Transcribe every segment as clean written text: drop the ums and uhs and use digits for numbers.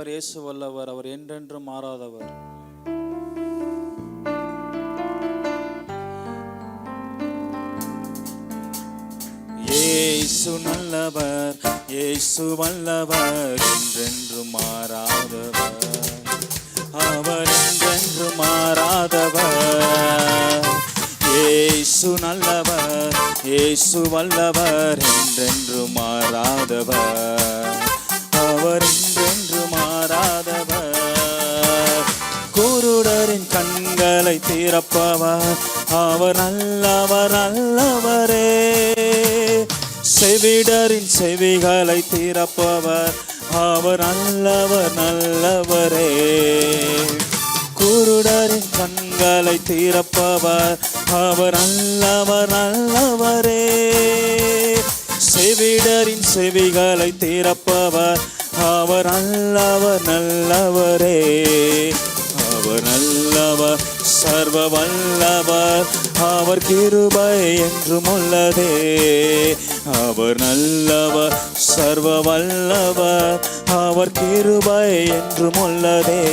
வல்லவர், இயேசு வல்லவர், அவர் என்றென்றும் மாறாதவர். இயேசு நல்லவர், இயேசு வல்லவர், என்றென்றும் மாறாதவர், அவர் என்றென்றும் மாறாதவர். இயேசு நல்லவர், இயேசு வல்லவர், என்றென்றும் மாறாதவர், அவர் என்றென்றும் மாறாதவர். குருடரின் கண்களை திறப்பவர், அவர் நல்லவர் நல்லவரே. செவிடரின் செவிகளை திறப்பவர், அவர் நல்லவர் நல்லவரே. குருடரின் கண்களை திறப்பவர், அவர் நல்லவர் நல்லவரே. செவிடரின் செவிகளை திறப்பவர், அவர் நல்லவர் நல்லவரே. அவர் நல்லவர், சர்வ வல்லவர், அவர் கிருபை என்றும் உள்ளதே. அவர் நல்லவர், சர்வ வல்லவர், அவர் கிருபை என்றும் உள்ளதே.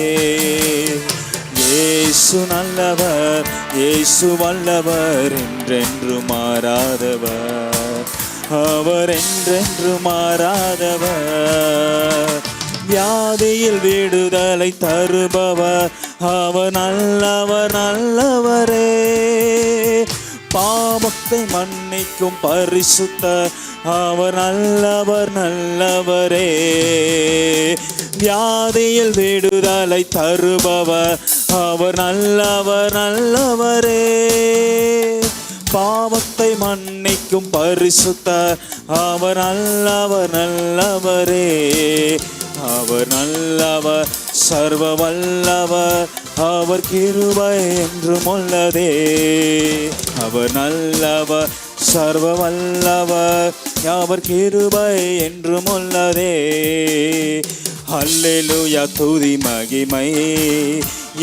இயேசு நல்லவர், இயேசு வல்லவர், என்றென்றும் மாறாதவர், அவர் என்றென்றும் மாறாதவர். வியாதியில் விடுதலை தருபவர், அவர் நல்லவர் நல்லவரே. பாவத்தை மன்னிக்கும் பரிசுத்தர், அவர் நல்லவர் நல்லவரே. வியாதியில் விடுதலை தருபவர், அவர் நல்லவர் நல்லவரே. பாவத்தை மன்னிக்கும் பரிசுத்தர், அவர் நல்லவர் நல்லவரே. அவர் நல்லவர், சர்வ வல்லவர், அவர் கிருபை என்றும் உள்ளதே. அவர் நல்லவர், சர்வ வல்லவர், அவர் கிருபை என்றும் உள்ளதே. அல்லேலூயா துதி மகிமை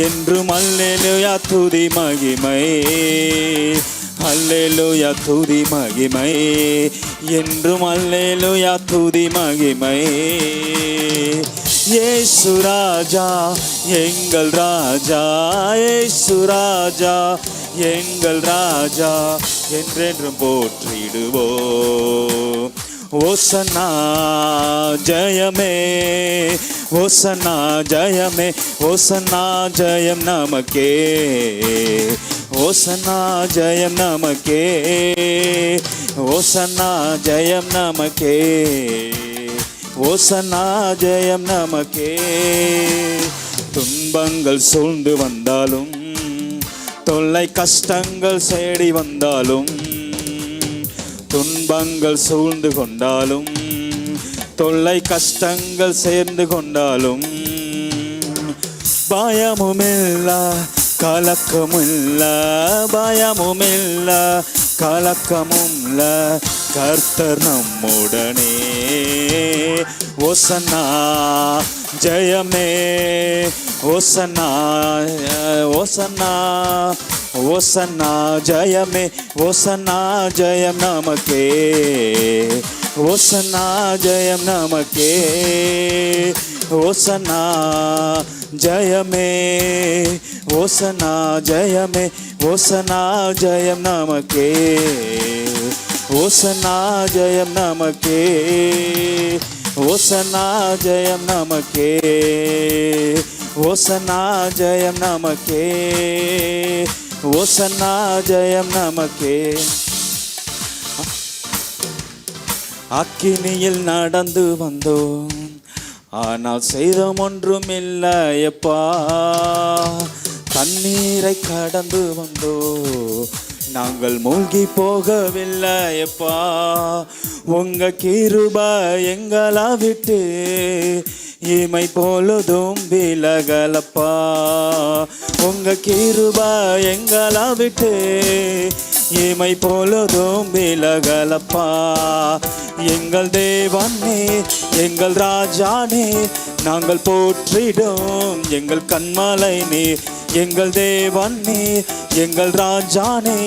என்றும், அல்லேலூயா துதி மகிமை, அல்லேலூயா துதி மகிமை என்றும், அல்லேலூயா துதி மகிமை. இயேசு ராஜா எங்கள் ராஜா, இயேசு ராஜா எங்கள் ராஜா, என்றென்றும் போற்றிடுவோம். ஓசன்னா ஜெயமே, ஓசன்னா ஜெயமே, ஓசன்னா ஜெயம் நமக்கே, ஓசன்னா ஜெயம் நமக்கே, ஓசன்னா ஜெயம் நமக்கே, ஓசன்னா ஜெயம் நமக்கே. துன்பங்கள் சூழ்ந்து வந்தாலும், தொல்லை கஷ்டங்கள் சேடி வந்தாலும், துன்பங்கள் சூழ்ந்து கொண்டாலும், தொல்லை கஷ்டங்கள் சேர்ந்து கொண்டாலும், பயமுமில்ல கலக்கமுமில்ல, பயமுமில்ல கலக்கமுமில்ல, கர்த்தர் நம்முடனே. ஓசன்னா ஜெயமே, ஓசன்னா ஓசன்னா ஓசன்னா ஜெயமே, ஓசன்னா ஜெயம் நமக்கே, ஓசன்னா ஜெயம் நமக்கே, ஓசன்னா ஜெயமே, ஓசன்னா ஜெயமே, ஓசன்னா ஜெயம் நமக்கே, ஓசன்னா ஜெயம் நமக்கே, ஓசன்னா ஜெயம் நமக்கே, ஓசன்னா ஜெயம் நமக்கே, ஓசன்னா ஜெயம் நமக்கே. அக்கினியில் நடந்து வந்தோம், ஆனால் சேதம் ஒன்றும் இல்லையப்பா. தண்ணீரை கடந்து வந்தோ, நாங்கள் மூழ்கி போகவில்லையப்பா. உங்க கிருபை எங்களை விட்டு இமை பொழுதும் விலகலப்பா. உங்க கிருபை எங்களை விட்டு இமை பொழுதும் விலகலப்பா. எங்கள் தேவனே, எங்கள் ராஜானே, நாங்கள் போற்றிடும் எங்கள் கண்மலை நீர். எங்கள் தேவனே, எங்கள் ராஜானே,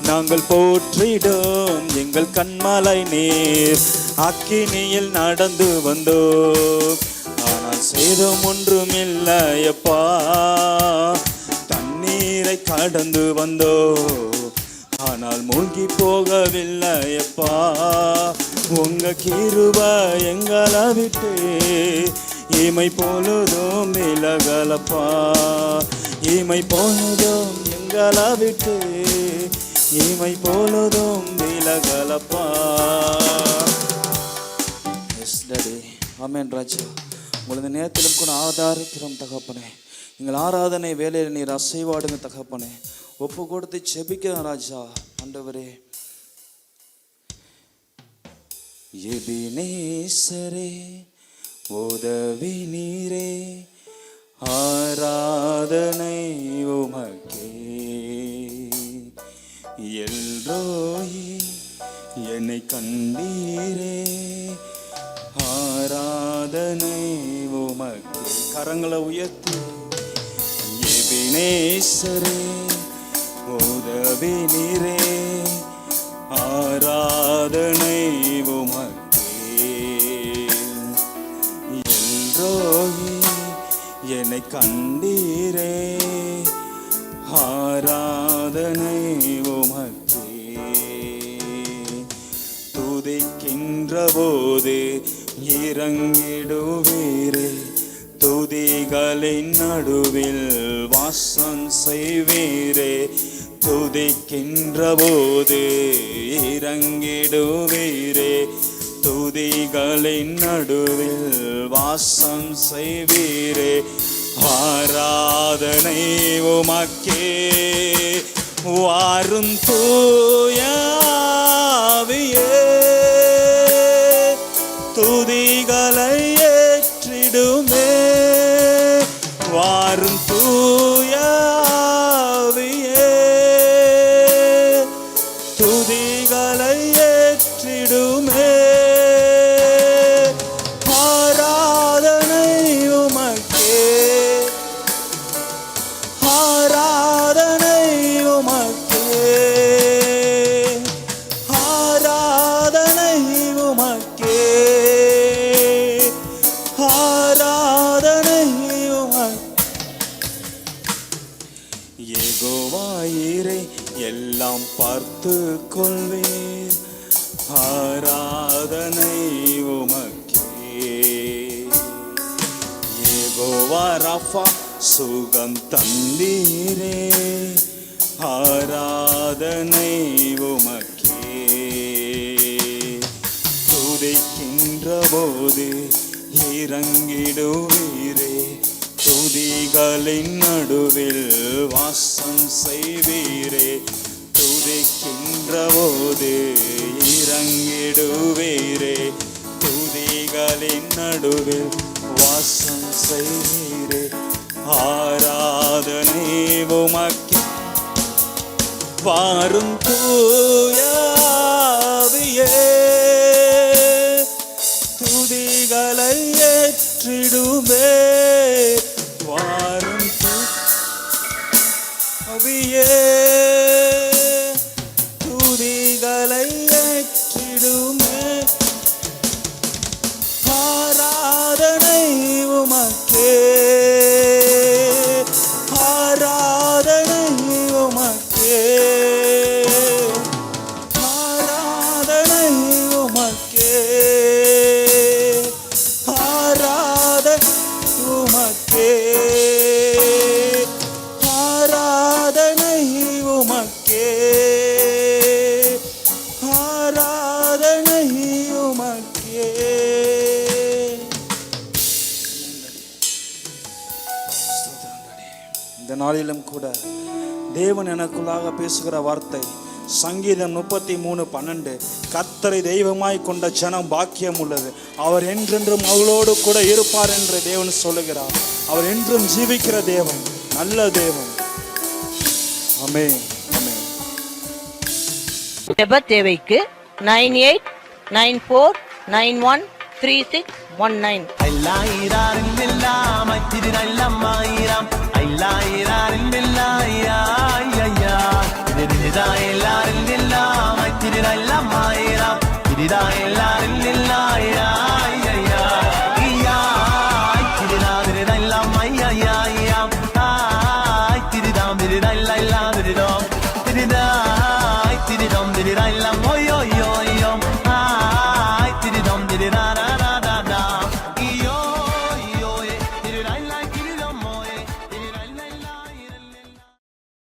நாங்கள் போற்றிடும் எங்கள் கண்மலை நீர். அக்கினியில் நடந்து வந்தோம், ஆனால் ஆனால் சேதம் ஒன்றுமில்லையப்பா. தண்ணீரை கடந்து வந்தோ ஆனால் மூழ்கி போகவில்லையப்பா. உங்க கிருபை எங்களை விட்டு இமை பொழுதும் விலகலப்பா. இமை பொழுதும் எங்களை விட்டு இமை பொழுதும் விலகலப்பா. ஆமென் ராஜா. உங்களது நேரத்திலும் கூட ஆதாரிக்கிறோம் தகப்பனே. எங்கள் ஆராதனை வேலையில் நீர் அசைவாடுங்க தகப்பனே. ஒப்பு கொடுத்து செபிக்கிறோம் ராஜா. ஆண்டவரே எபினேசரே உதவி நீரே, ஆராதனை உமக்கே. எல்ரோயி என்னை கண்டீரே, ஆராதனை உமக்கே. கரங்களை உயர்த்தி எபினேசரே உதவி நீரே, ஆராதனை உமக்கே. எல்ரோயி என்னை கண்டீரே, ஆராதனை உமக்கே. துதிக்கின்ற போது இறங்கிடுவீரே, துதிகளின் நடுவில் வாசம் செய்வீரே. துதிக்கின்ற போது இறங்கிடுவீரே, துதிகளின் நடுவில் வாசம் செய்வீரே. ஆராதனை உமக்கே. வாரும் தூய ஆவியே, துதிகளை ஏற்றிடுமே. வாரும் தூய ஆவியே, துதிகளை ஏற்றிடுமே. ஆராதனை உமக்கே, ஆராதனை உமக்கே, ஆராதனை உமக்கே, ஆராதனை உமக்கே. யெகோவாயிரே எல்லாம் பார்த்து கொள்வீர், ஆராதனை உமக்கே. யெகோவா ராஃபா சுகம் தந்தீரே, ஆராதனை உமக்கே. துதிக்கின்ற போது இறங்கிடுவீரே, துதிகளின் நடுவில் வாசம் செய்வீரே. துதிக்கின்ற போது இறங்கிடுவீரே, துதிகளின் நடுவில் வாசம் செய்வீரே. ஆராதனை உமக்கே. வாரும் தூய ஆவியே, துதிகளை ஏற்றிடுமே. வாரும் ஆவியே, துதிகளை ஏற்றிடுமே. ஆராதனை உமக்கே, ஆராதனை உமக்கே, ஆராதனை உமக்கே, ஆராதனை உமக்கே, ஆராதனை உமக்கே, ஆராதனை உமக்கே. இந்த நாளிலும் கூட தேவன் எனக்குள்ளாக பேசுகிற வார்த்தை சங்கீதம் 33:12. கர்த்தரை தெய்வமாய் கொண்ட ஜனம் பாக்கியம் உள்ளது, அவர் என்றென்றும் அவளோடு கூட இருப்பார் என்று தேவன் சொல்லுகிறார். அவர் என்றும் ஜீவிக்கிற தேவன், நல்ல தேவன். ஆமென், ஆமென். ஜெப தேவைக்கு 9894913619.